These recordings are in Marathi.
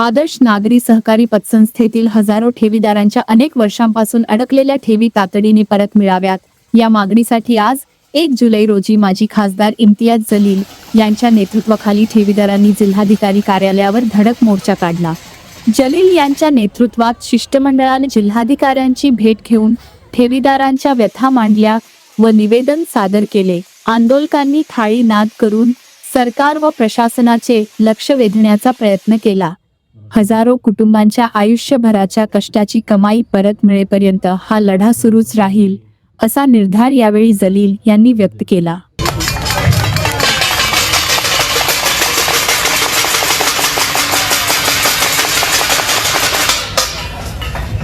आदर्श नागरी सहकारी पतसंस्थेतील हजारो ठेवीदारांच्या अनेक वर्षांपासून अडकलेल्या ठेवी तातडीने परत मिळाव्यात या मागणीसाठी आज 1 जुलै रोजी माजी खासदार इम्तियाज जलील यांच्या नेतृत्वाखाली ठेवीदारांनी जिल्हाधिकारी कार्यालयावर धडक मोर्चा काढला। जलील यांच्या नेतृत्वात शिष्टमंडळाने जिल्हाधिकाऱ्यांची भेट घेऊन ठेवीदारांच्या व्यथा मांडल्या व निवेदन सादर केले। आंदोलकांनी थाळी नाद करून सरकार व प्रशासनाचे लक्ष वेधण्याचा प्रयत्न केला। हजारो कुटुंबांच्या आयुष्यभराच्या कष्टाची कमाई परत मिळेपर्यंत हा लढा सुरूच राहील असा निर्धार यावेळी जलील यांनी व्यक्त केला।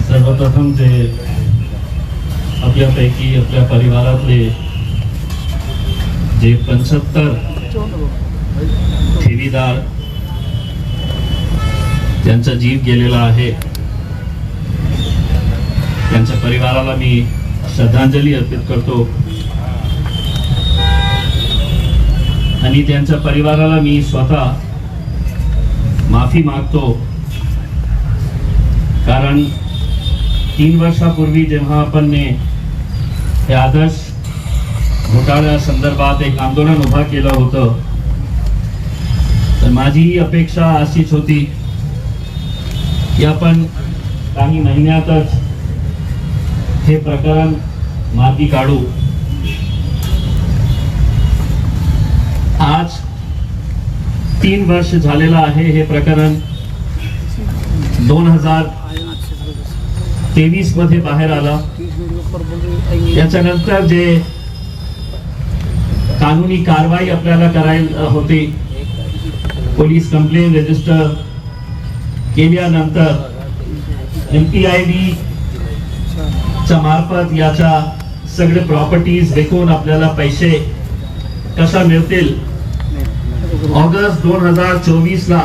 सर्वप्रथम ते आपल्यापैकी आपल्या परिवारातले जे 75 ठेवीदार त्यांचा जीव गेलेला आहे त्यांच्या परिवाराला मी श्रद्धांजली अर्पित करतो आणि त्यांच्या परिवाराला मी स्वतः माफी मागतो। कारण 3 वर्षापूर्वी जेव्हा आपण हे आदर्श घोटाळ्या संदर्भात एक आंदोलन उभा केलं होतं तर माझी ही अपेक्षा अशीच होती की आपण काही महिन्यातच हे प्रकरण मार्गी काढू। आज 3 वर्ष झालेला आहे हे प्रकरण 2023 मध्ये बाहेर आला। याच्यानंतर जे कानूनी कारवाई आपल्याला करायला होती पोलीस कंप्लेंट रजिस्टर केल्यानंतर MPID च्या मार्फत याच्या सगळे प्रॉपर्टीज विकून आपल्याला पैसे कशा मिळतील। ऑगस्ट 2024 ला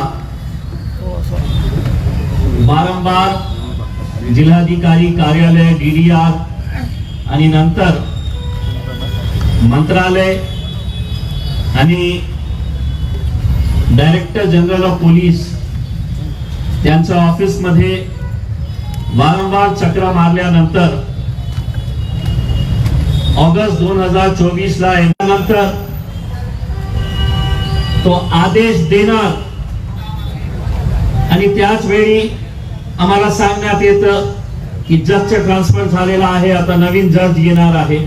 वारंवार जिल्हाधिकारी कार्यालय DDR आणि नंतर मंत्रालय आणि डायरेक्टर जनरल ऑफ पोलीस त्यांच्या ऑफिस मध्ये वारंवार चक्र मारल्यानंतर ऑगस्ट 2024 ला नंतर तो आदेश देणार आणि त्याच वेळी आम्हाला सांगण्यात येतं की जजचे ट्रान्सफर झालेला आहे, आता नवीन जज येणार आहे।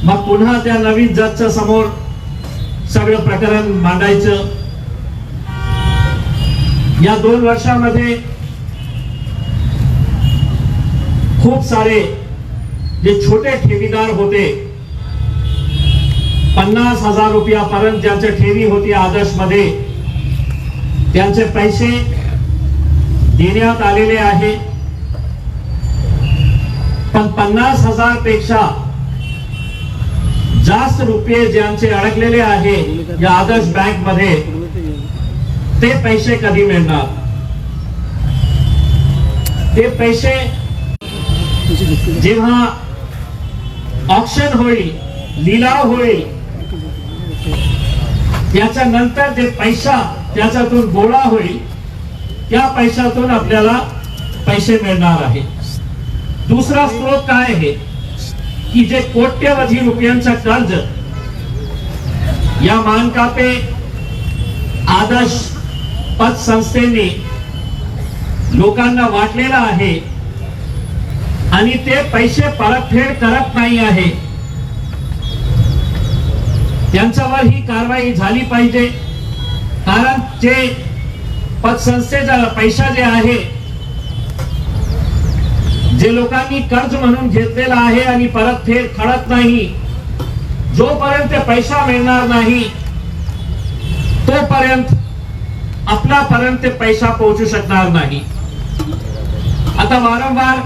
मग पुन्हा त्या नवीन जजच्या समोर सगळं प्रकरण मांडायचं। या 2 वर्षामध्ये खूप सारे जे छोटे ठेवीदार होते 50,000 रुपयापर्यंत ज्यांची ठेवी होती आदर्श मध्ये त्यांचे पैसे देण्यात आलेले आहे। पण 50,000 पेक्षा जास्त रुपये ज्यांचे अडकलेले आहे या आदर्श बँक मध्ये ते पैसे कधी मिळणार? ते पैसे जेव्हा ऑक्शन होईल, लिलाव होईल, त्याच्यानंतर जे पैसा त्याच्यातून गोळा होईल त्या पैशातून आपल्याला पैसे मिळणार आहे। दुसरा स्रोत काय आहे की जे कोट्यवधी रुपयांचा कर्ज या मानकापे आदर्श पतसंस्थेने लोकांना वाटलेला आहे आणि ते पैसे परतफेड करत नाही आहे, त्यांच्यावर ही कारवाई झाली पाहिजे। कारण जे पतसंस्थेचा पैसा जे आहे जे लोकांनी कर्ज म्हणून घेतलेला आहे आणि परतफेड करत नाही, जोपर्यंत पैसा मिळणार नाही तोपर्यंत आपल्यापर्यंत पैसा पोहोचू शकणार नाही। आता वारंवार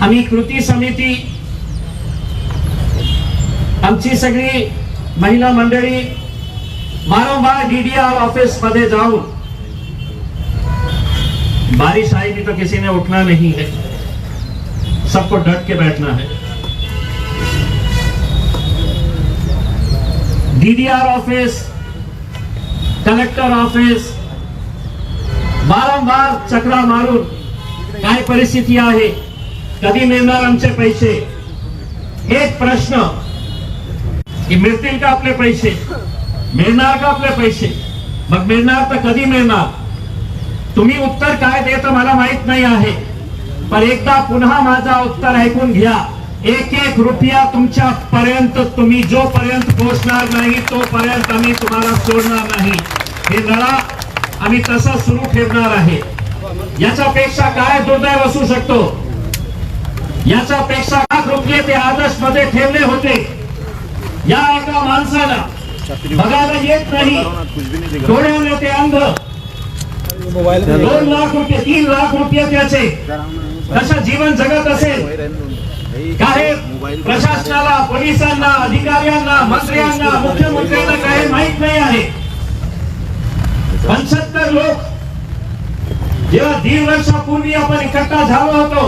आम्ही कृती समिती आमची सगळी महिला मंडळी वारंवार DDR ऑफिस मध्ये जाऊन, बारिश आएगी तो किसी ने उठना नहीं है, सबको डट के बैठना है। DDR ऑफिस, कलेक्टर ऑफिस, वारंवार चक्रा मारून काय परिस्थिती आहे, कधी मिळणार आमचे पैसे, एक प्रश्न की मिळतील का आपले पैसे, मिळणार का आपले पैसे, मग मिळणार तर कधी मिळणार. तुम्ही उत्तर काय देत मला माहित नाही आहे, पण एकदा पुन्हा माझा उत्तर ऐकून घ्या. एक एक रुपया तुमच्या पर्यंत तुम्ही जोपर्यंत पोहोचणार नाही तोपर्यंत आम्ही तुम्हाला सोडणार नाही. हे लढा आम्ही तसा सुरू ठेवणार आहे. याच्यापेक्षा काय दुर्दैव असू शकतो, याच्यापेक्षा लाख रुपये ते आदर्श मध्ये ठेवले होते. या एका माणसाला बघायला येत नाही, डोळ्याने ते अंध, 2 लाख रुपये 3 लाख रुपये त्याचे कसं जीवन जगत असेल. काय प्रशासनाला, पोलिसांना, अधिकाऱ्यांना, मंत्र्यांना, मुख्यमंत्र्यांना काही माहित नाही आहे. 75 लोक जेव्हा 1.5 वर्षापूर्वी आपण इकट्ठा झालो होतो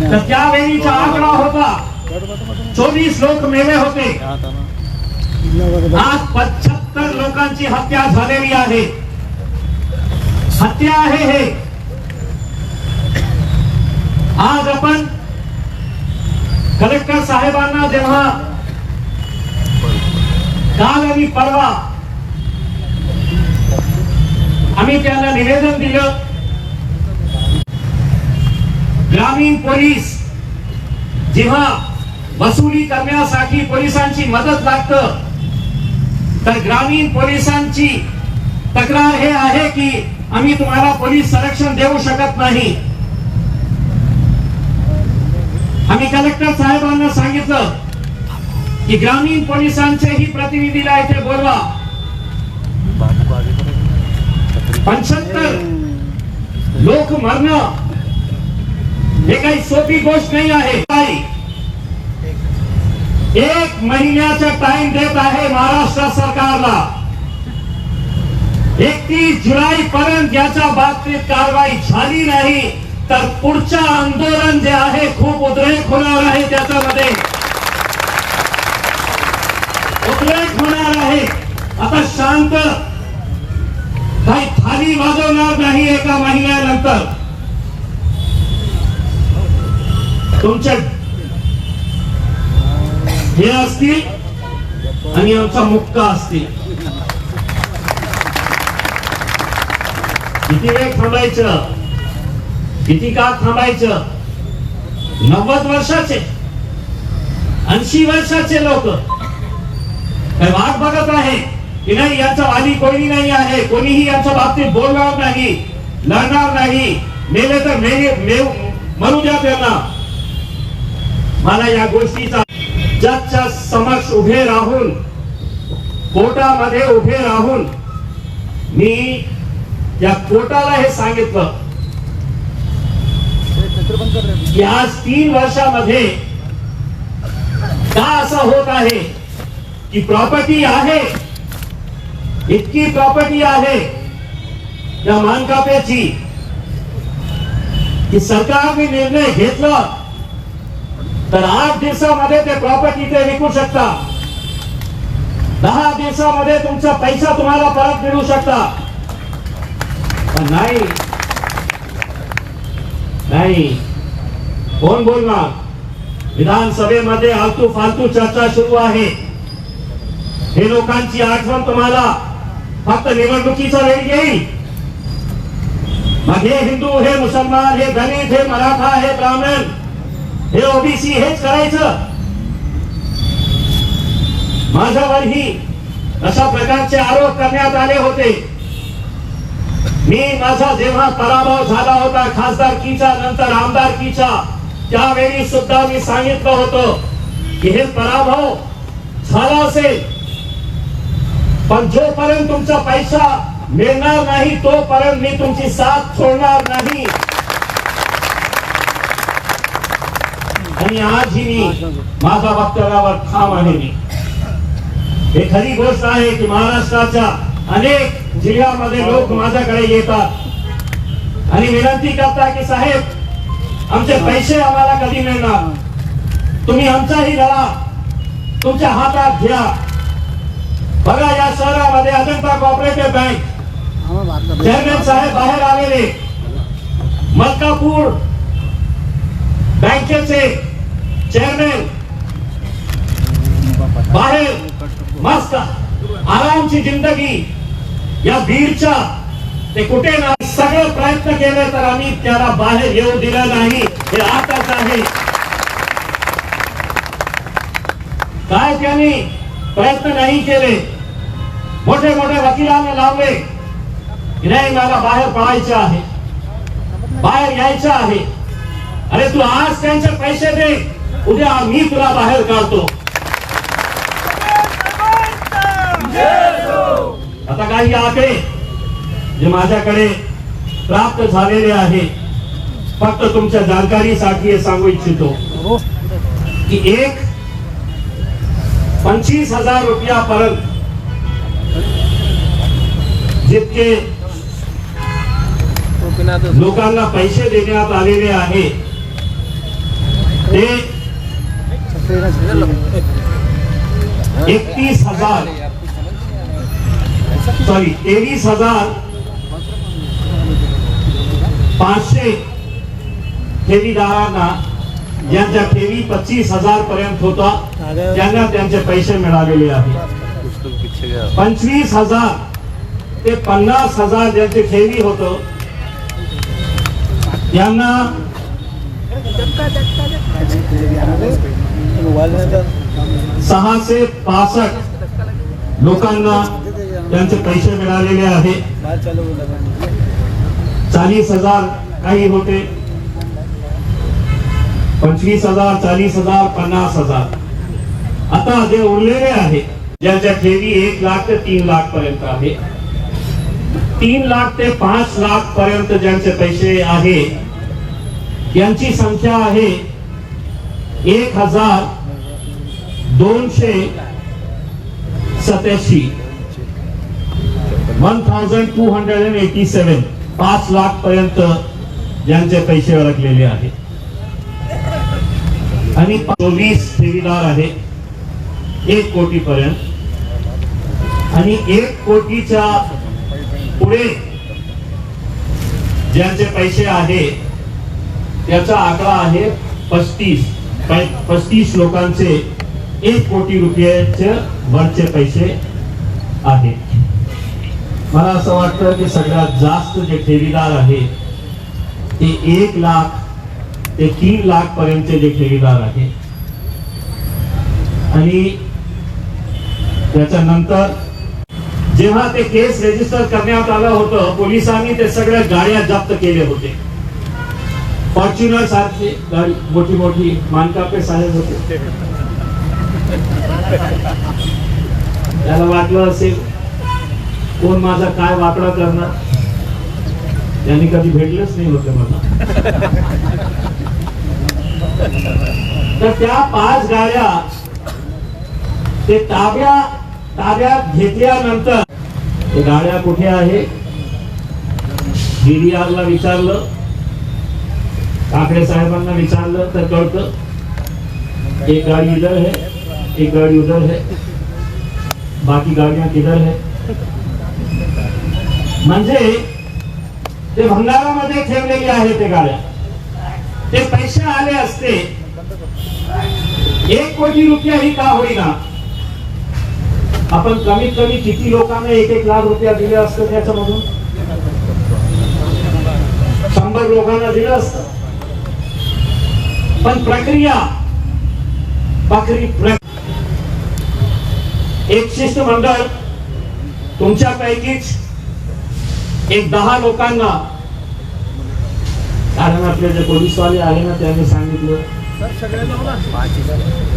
तर त्यावेळीचा आकडा होता 24 लोक मेले होते. आज 75 लोकांची हत्या झालेली आहे. हत्या आहे हे. आज आपण कलेक्टर साहेबांना जेव्हा काल आणि परवा आम्ही त्यांना निवेदन दिलं, ग्रामीण पोलीस जेव्हा वसुली करण्यासाठी पोलिसांची मदत लागतं तर ग्रामीण पोलिसांची तक्रार हे आहे की आम्ही तुम्हाला पोलीस संरक्षण देऊ शकत नाही. आम्ही कलेक्टर साहेबांना सांगितलं की ग्रामीण पोलिसांचेही प्रतिनिधीला इथे बोलवा. 75 लोक मरणं हे काही सोपी गोष्ट नाही आहे. 1 महिन्याचा टाइम देत आहे महाराष्ट्र सरकारला. 31 जुलै पर्यंत याच्या बाबतीत कारवाई झाली नाही तर पुढचं आंदोलन जे आहे खूप उद्रेक होणार आहे. त्याच्यामध्ये उद्रेक होणार आहे. आता शांत काही थाली वाजवणार नाही. एका महिन्यानंतर तुमच्या हे असतील आणि आमचा मुक्का असतील. किती वेळ थांबायचं, किती काळ थांबायचं. 90 वर्षाचे 80 वर्षाचे लोक काय वाट बघत आहे की नाही यांचा वाली कोणी नाही आहे, कोणीही यांच्या बाबतीत बोलणार नाही, लढणार नाही. मेले तर मरू द्या त्यांना. मला या गोष्टीचा जजच्या समक्ष उभे राहून, कोर्टामध्ये उभे राहून मी या कोर्टाला हे सांगितलं की आज 3 वर्षामध्ये का असं होत आहे की प्रॉपर्टी आहे, इतकी प्रॉपर्टी आहे त्या मानकाप्याची की सरकारने निर्णय घेतला तर 8 दिवसामध्ये ते प्रॉपर्टी ते विकू शकता. 10 दिवसामध्ये तुमचा पैसा तुम्हाला परत मिळू शकता. पण नाही, कोण बोलणार. विधानसभेमध्ये आलतू फालतू चर्चा सुरू आहे. हे लोकांची आठवण तुम्हाला फक्त निवडणुकीचा वेळ येईल. मग हे हिंदू, हे मुसलमान, हे दलित, हे मराठा, हे ब्राह्मण, हे ओबीसी हेच करायचं. माझ्यावरही अशा प्रकारचे आरोप करण्यात आले होते. मी माझा जेव्हा पराभव झाला होता खासदारकीचा नंतर आमदारकीचा त्यावेळी सुद्धा मी सांगितलं होतं की हे पराभव झाला असेल पण जोपर्यंत तुमचा पैसा मिळणार नाही तोपर्यंत मी तुमची साथ सोडणार नाही. आणि आजही मी माझ्या वक्तव्यावर ठाम आहे. मी हे खरी गोष्ट आहे की महाराष्ट्राच्या अनेक जिल्ह्यामध्ये लोक माझ्याकडे येतात आणि विनंती करतात की साहेब आमचे पैसे आम्हाला कधी मिळणार. तुम्ही आमचाही लढा तुमच्या हातात घ्या. बघा या शहरामध्ये अजंता कोऑपरेटिव्ह बँक चेअरमॅन साहेब बाहेर आलेले, मलकापूर बँकेचे चेअरमॅन बाहेर मस्त आरामची जिंदगी या बीडच्या, ते कुठे ना सगळं प्रयत्न केले तर आम्ही त्याला बाहेर येऊ दिलं नाही. हे आताच आहे. काय त्यांनी प्रयत्न नाही केले, मोठे मोठे वकिलांना लावले की नाही मला बाहेर पडायचं आहे, बाहेर यायचं आहे. अरे तू आज त्यांचे पैसे दे, उद्या मी तुला बाहेर काढतो. आता काही आकडे जे माझ्याकडे प्राप्त झालेले आहे, फक्त तुमच्या जानकारीसाठी हे सांगू इच्छितो की 25,000 रुपयापर्यंत जितके लोकांना पैसे देण्यात आलेले आहे ते 23,500 ठेवीदारांना ज्यांच्या ठेवी 25,000 पर्यंत होता त्यांना त्यांचे पैसे मिळालेले आहेत. 25,000 ते 50,000 ज्यांचे ठेवी होतं त्यांना 665 लोकांना त्यांचे पैसे मिळालेले आहे. 40,000 काही होते, 25,000, 40,000, 50,000. आता जे उरलेले आहे ज्यांच्या ठेवी 1 लाख ते 3 लाख पर्यंत आहे, 3 लाख ते 5 लाख पर्यंत ज्यांचे पैसे आहे त्यांची संख्या आहे 1,287. 1,287. 5 लाख पर्यंत ज्यांचे पैसे अडकलेले आहेत आणि 24 ठेवीदार आहे 1 कोटी पर्यंत, आणि 1 कोटीच्या पुढे ज्यांचे पैसे आहे त्याचा आकडा आहे 35 लोकांचे 1 कोटी रुपयाचे वरचे पैसे आहेत. मला असं वाटतं की सगळ्यात जास्त जे ठेवीदार आहे ते 1 लाख ते 3 लाख पर्यंतचे जे ठेवीदार आहे, आणि त्याच्यानंतर जेव्हा ते केस रजिस्टर करण्यात आलं होतं पोलिसांनी ते सगळ्या गाड्या जप्त केले होते. फॉर्च्युनर सारखी गाडी मोठी मोठी मानकापे साहेब होते. त्याला वाटलं असेल कोण माझा काय वाकडा करणार, त्यांनी कधी भेटलेच नाही होते मला. तर त्या 5 गाड्या ते ताब्यात घेतल्यानंतर ते गाड्या कुठे आहे DDR ला विचारलं, काकडे साहेबांना विचारलं तर कळतं एक गाड़ी इधर है, एक गाड़ी उधर है, बाकी गाड़ियां किधर है. म्हणजे ते भंगारामध्ये ठेवलेली आहे ते गाड्या. ते पैसे आले असते 1 कोटी रुपये का होईना, आपण कमीत कमी किती लोकांना 1-1 लाख रुपया दिले असतं त्याच्यामधून? 100 लोकांना दिलं असतं. पण प्रक्रिया एक शिष्टमंडळ तुमच्यापैकीच एक 10 लोकांना, कारण आपले जे पोलीसवाले आहे ना त्यांनी सांगितलं,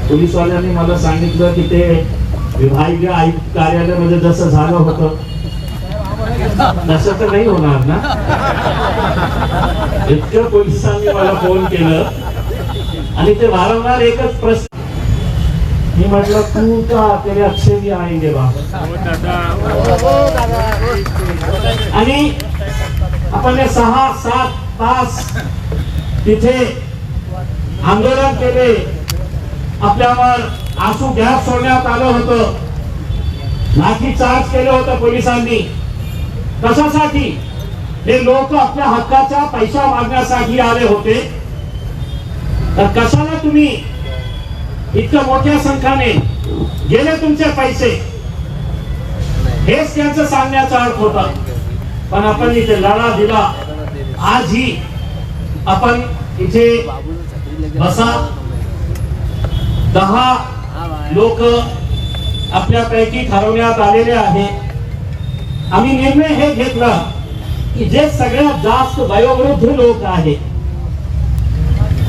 पोलीसवाल्यांनी मला सांगितलं की ते विभागीय आयुक्त कार्यालयामध्ये जसं झालं होतं तसं तर नाही होणार ना. इतक्या पोलिसांनी मला फोन केलं आणि ते वारंवार एकच प्रश्न. मी म्हटलं तू का तेरे अच्छे भी आएंगे बाबा. आणि आपण 6-7 तास तिथे आंदोलन केले, आपल्यावर आसू गॅस सोडण्यात आलं होतं, लाठी चार्ज केलं होतं पोलिसांनी. कशासाठी? हे लोक आपल्या हक्काचा पैसा मागण्यासाठी आले होते. तर कशाला तुम्ही इतक्या मोठ्या संख्येने गेले तुमचे पैसे? हेच त्यांचं सांगण्याचा अर्थ होता. पण आपण इथे लढा दिला. आजही आपण इथे बसा, 10 लोक आपल्यापैकी ठरवण्यात आलेले आहे. आम्ही निर्णय हे घेतला की जे सगळ्यात जास्त वयोवृद्ध लोक आहेत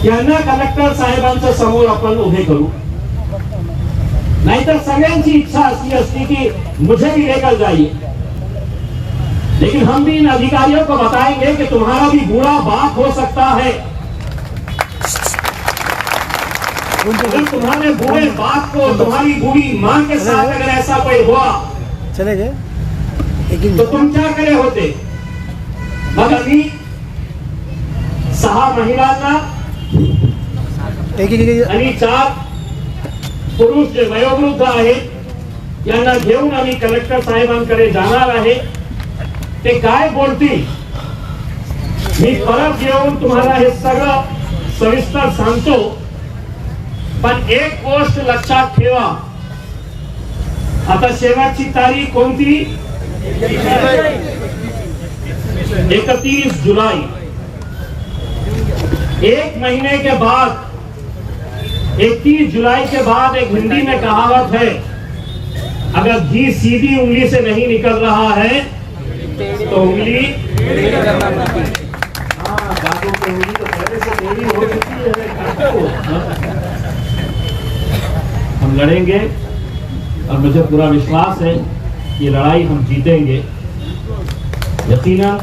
त्यांना कलेक्टर साहेबांच्या समोर आपण उभे करू. नाहीतर सगळ्यांची इच्छा असली असती कि मुझे भी लेकर जाइए, लेकिन हम भी इन अधिकारियों को बताएंगे कि तुम्हारा भी बुरा बाप हो सकता है. अगर तुम्हारे बुरे बाप को, तुम्हारी बुरी मां के साथ अगर ऐसा कोई हुआ चले गए तो तुम क्या करे होते? मग आम्ही 6 महिलांना आणि 4 पुरुष जे वयोवृद्ध आहेत यांना घेऊन आम्ही कलेक्टर साहेबांकडे जाणार आहे. ते काय बोलतील मी परत येऊन तुम्हाला हे सगळं सविस्तर सांगतो. पण एक गोष्ट लक्षात ठेवा, आता शेवटची तारीख कोणती? 31 जुलाई. 1 महीने के बाद 31 जुलाई के बाद एक हिंदी में कहावत है, अगर घी सीधी उंगली से नहीं निकल रहा है तो उंगली दांतों की उंगली तो पहले से टेढ़ी हो चुकी है. हम लड़ेंगे और मुझे पूरा विश्वास है कि लड़ाई हम जीतेंगे. यकीनन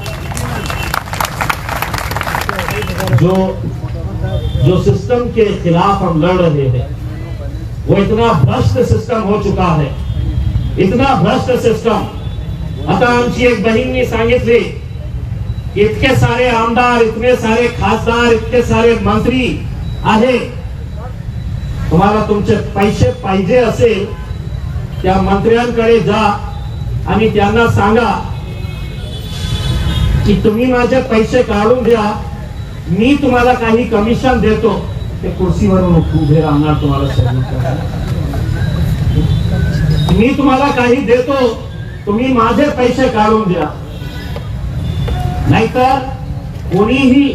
जो सिस्टम के खिलाफ हम लड़ रहे हैं वो इतना भ्रष्ट सिस्टम हो चुका है, इतना भ्रष्ट सिस्टम. आता आमची एक बहीणनी सांगितले की इतके सारे आमदार, इतने सारे खासदार, इतके सारे मंत्री आहे, तुम्हाला तुमचे पैसे पाहिजे असेल त्या मंत्र्यांकडे जा आणि त्यांना सांगा की तुम्ही माझे पैसे काढून द्या, मी तुम्हाला काही कमिशन देतो. ते कुर्सीवरून उभे राहणार तुम्हाला सांगितलं. मी तुम्हाला काही देतो, तुम्ही माझे पैसे काढून द्या. नाहीतर कोणीही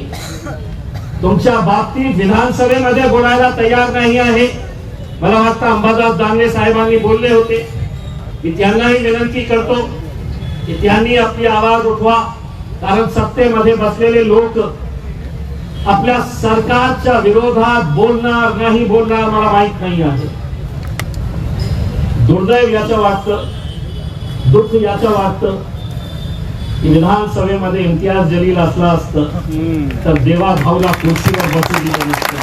तुमच्या बाबतीत विधानसभेमध्ये बोलायला तयार नाही आहे. मला वाटतं अंबादास दानवे साहेबांनी बोलले होते की त्यांनाही विनंती करतो की त्यांनी आपली आवाज उठवा, कारण सत्तेमध्ये बसलेले लोक आपल्या सरकारच्या विरोधात बोलणार नाही बोलणार मला माहित नाही आहे. दुर्दैव याचं वाटतं, दुःख याचं वाटतं की विधानसभेमध्ये इम्तियाज जलील असला असतं तर देवा भाऊला खुर्चीवर बसू दिलं नसतं.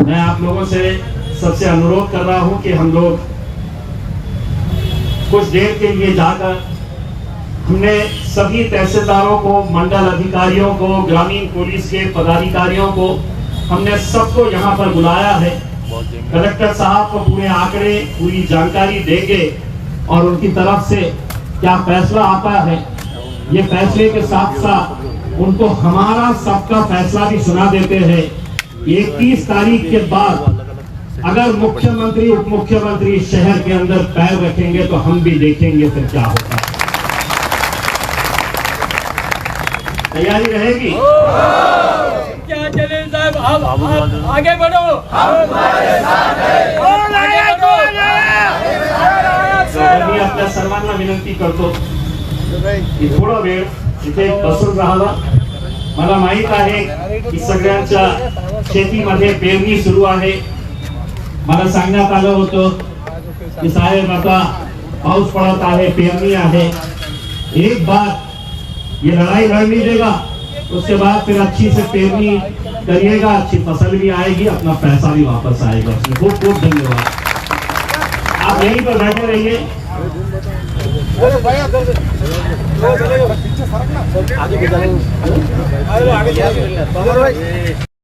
मैं आप लोगों से सबसे अनुरोध कर रहा हूं कि हम लोग कुछ देर के लिए जाकर, हमने सभी तहसीलदारों को, मंडल अधिकारियों को, ग्रामीण पुलिस के पदाधिकारियों को, हमने सबको यहाँ पर बुलाया है. कलेक्टर साहब को पूरे आंकड़े, पूरी जानकारी देंगे और उनकी तरफ से क्या फैसला आता है, ये फैसले के साथ साथ उनको हमारा सबका फैसला भी सुना देते हैं. 31 तारीख के बाद अगर मुख्यमंत्री, उप मुख्यमंत्री शहर के अंदर पैर रखेंगे तो हम भी देखेंगे फिर क्या होगा. तैयारी रहेगी? क्या जलील साहब, आप आगे बढ़ो, हमारे साथ है, और आगे बढ़ो. मी आपल्या सर्वांना विनंती करतो की थोडा वेळ इथे बसून राहावं. मला माहित आहे की सगळ्यांच्या शेतीमध्ये पेरणी सुरू आहे. मला सांगण्यात आलं होतं की साहेब आता पाऊस पडत आहे, पेरणी आहे. एक बार ये लड़ाई लड़ लीजिएगा, उसके बाद फिर अच्छी से पेरनी करिएगा, अच्छी फसल भी आएगी, अपना पैसा भी वापस आएगा. बहुत बहुत धन्यवाद. आप यहीं पर बैठे रहिए. आगे